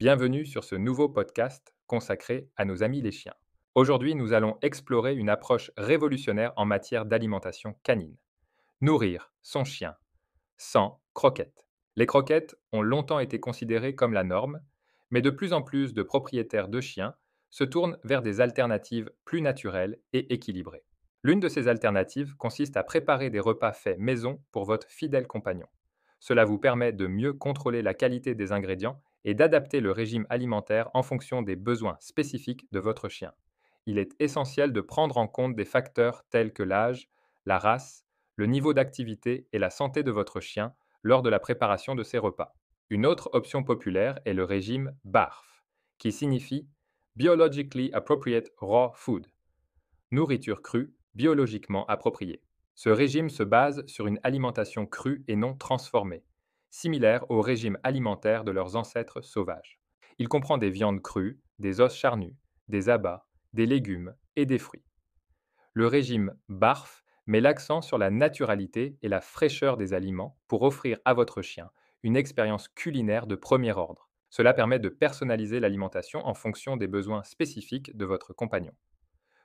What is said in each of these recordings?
Bienvenue sur ce nouveau podcast consacré à nos amis les chiens. Aujourd'hui, nous allons explorer une approche révolutionnaire en matière d'alimentation canine. Nourrir son chien sans croquettes. Les croquettes ont longtemps été considérées comme la norme, mais de plus en plus de propriétaires de chiens se tournent vers des alternatives plus naturelles et équilibrées. L'une de ces alternatives consiste à préparer des repas faits maison pour votre fidèle compagnon. Cela vous permet de mieux contrôler la qualité des ingrédients et d'adapter le régime alimentaire en fonction des besoins spécifiques de votre chien. Il est essentiel de prendre en compte des facteurs tels que l'âge, la race, le niveau d'activité et la santé de votre chien lors de la préparation de ces repas. Une autre option populaire est le régime BARF, qui signifie Biologically Appropriate Raw Food, nourriture crue, biologiquement appropriée. Ce régime se base sur une alimentation crue et non transformée, similaire au régime alimentaire de leurs ancêtres sauvages. Il comprend des viandes crues, des os charnus, des abats, des légumes et des fruits. Le régime BARF met l'accent sur la naturalité et la fraîcheur des aliments pour offrir à votre chien une expérience culinaire de premier ordre. Cela permet de personnaliser l'alimentation en fonction des besoins spécifiques de votre compagnon.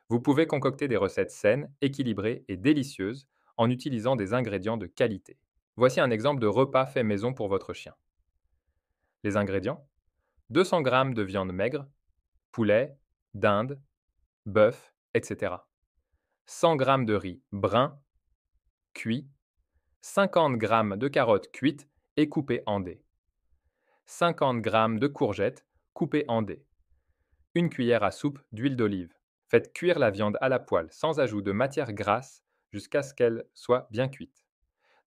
Vous pouvez concocter des recettes saines, équilibrées et délicieuses en utilisant des ingrédients de qualité. Voici un exemple de repas fait maison pour votre chien. Les ingrédients: 200 g de viande maigre, poulet, dinde, bœuf, etc. 100 g de riz brun, cuit, 50 g de carottes cuites et coupées en dés, 50 g de courgettes coupées en dés, une cuillère à soupe d'huile d'olive. Faites cuire la viande à la poêle sans ajout de matière grasse jusqu'à ce qu'elle soit bien cuite.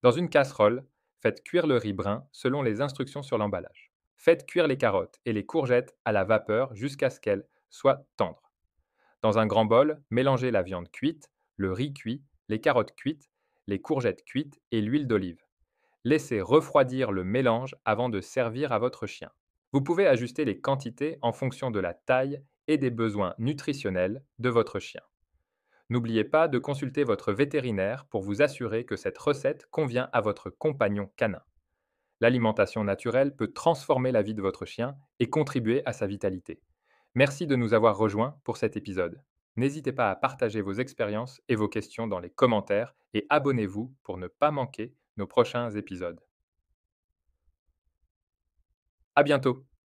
Dans une casserole, faites cuire le riz brun selon les instructions sur l'emballage. Faites cuire les carottes et les courgettes à la vapeur jusqu'à ce qu'elles soient tendres. Dans un grand bol, mélangez la viande cuite, le riz cuit, les carottes cuites, les courgettes cuites et l'huile d'olive. Laissez refroidir le mélange avant de servir à votre chien. Vous pouvez ajuster les quantités en fonction de la taille et des besoins nutritionnels de votre chien. N'oubliez pas de consulter votre vétérinaire pour vous assurer que cette recette convient à votre compagnon canin. L'alimentation naturelle peut transformer la vie de votre chien et contribuer à sa vitalité. Merci de nous avoir rejoints pour cet épisode. N'hésitez pas à partager vos expériences et vos questions dans les commentaires et abonnez-vous pour ne pas manquer nos prochains épisodes. À bientôt!